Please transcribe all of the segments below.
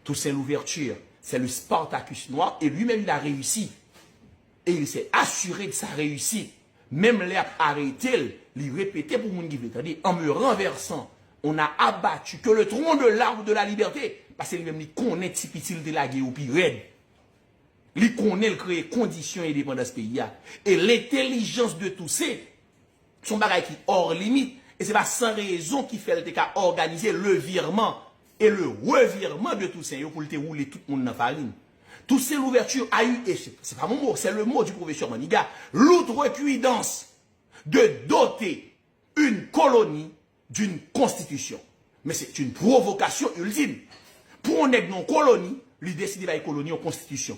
Toussaint Louverture, c'est le Spartacus noir, et lui-même il a réussi. Et il s'est assuré de sa réussite. Même les arrêté, il répétait pour mon guide, c'est-à-dire en me renversant, on a abattu que le tronc de l'arbre de la liberté, parce que lui-même il connaît si petit de la guerre ou puis raide. Il connaît le créer conditions et indépendance pays. Et l'intelligence de Toussaint, son bagage qui hors limite, et c'est pas sans raison qu'il fait le cas organiser le virement et le revirement de Toussaint pour le rouler tout le monde dans la farine. Toussaint Louverture a eu, et c'est pas mon mot, c'est le mot du professeur Maniga, l'outrecuidance de doter une colonie d'une constitution. Mais c'est une provocation ultime. Pour un non colonie, lui décider de la colonie en constitution.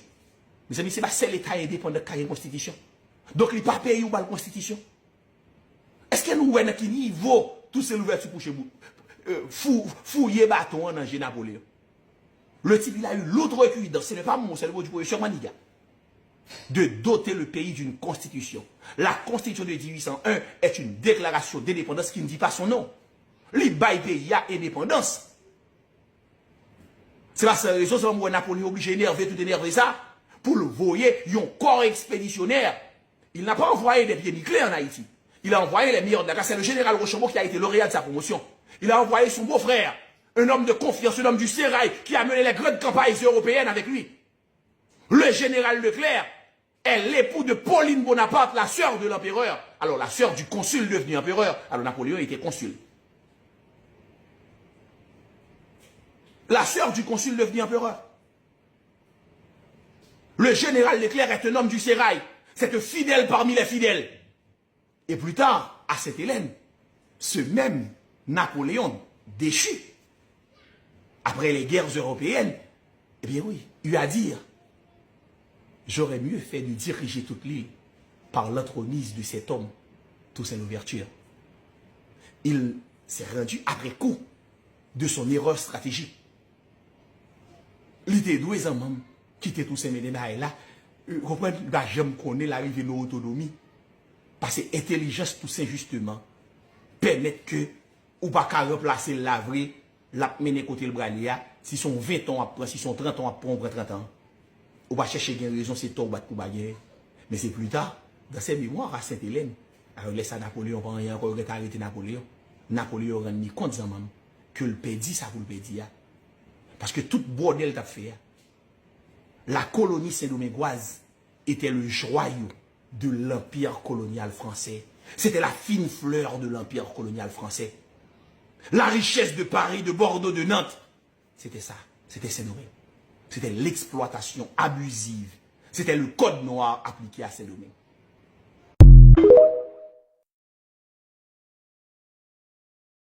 Mes amis, c'est pas seul l'État indépendant qui a une constitution. Donc, il n'est pas payé ou pas la constitution. Est-ce que nous voyons à quel niveau Toussaint Louverture pour chez vous fouiller bâton en Angers Napoléon? Le type, il a eu l'outrecuidance, ce n'est pas mon, c'est le mot du professeur Maniga, de doter le pays d'une constitution. La constitution de 1801 est une déclaration d'indépendance qui ne dit pas son nom. Les bails pays a indépendance. C'est pas ça, raison, c'est moi Napoléon obligé d'énerver, tout énerver ça, pour le voyer, un corps expéditionnaire. Il n'a pas envoyé des pieds nickelés en Haïti. Il a envoyé les meilleurs de la classe. C'est le général Rochambeau qui a été lauréat de sa promotion. Il a envoyé son beau-frère, un homme de confiance, un homme du sérail, qui a mené les grandes campagnes européennes avec lui. Le général Leclerc est l'époux de Pauline Bonaparte, la sœur de l'empereur. Alors, la sœur du consul devenu empereur. Alors, Napoléon était consul. La sœur du consul devenu empereur. Le général Leclerc est un homme du sérail. C'est un fidèle parmi les fidèles. Et plus tard, à Sainte-Hélène, ce même Napoléon déchu, après les guerres européennes, eh bien oui, il a dit, j'aurais mieux fait de diriger toute l'île par l'entremise de cet homme, Toussaint Louverture. Il s'est rendu après coup de son erreur stratégique. L'idée doué en même, quitter Toussaint Médena et là, comprenez, j'aime connaître l'arrivée de l'autonomie. Parce que l'intelligence, tout ça, justement, permet que, ou pas qu'à remplacer la vraie, la mener côté le bralia, si son 20 ans après, si son 30 ans après, on prend 30 ans. Ou pas chercher une raison, c'est tort, battre pour baguer. Mais c'est plus tard, dans ses mémoires à Sainte-Hélène, alors laisse à Napoléon, pendant qu'il a encore arrêté Napoléon, Napoléon a rendu compte, que le pédi, ça vous le pédi. Parce que tout bordel t'a fait. La colonie saint-domingoise était le joyau de l'empire colonial français. C'était la fine fleur de l'empire colonial français. La richesse de Paris, de Bordeaux, de Nantes, c'était ça. C'était Saint-Domingue. C'était l'exploitation abusive. C'était le code noir appliqué à Saint-Domingue.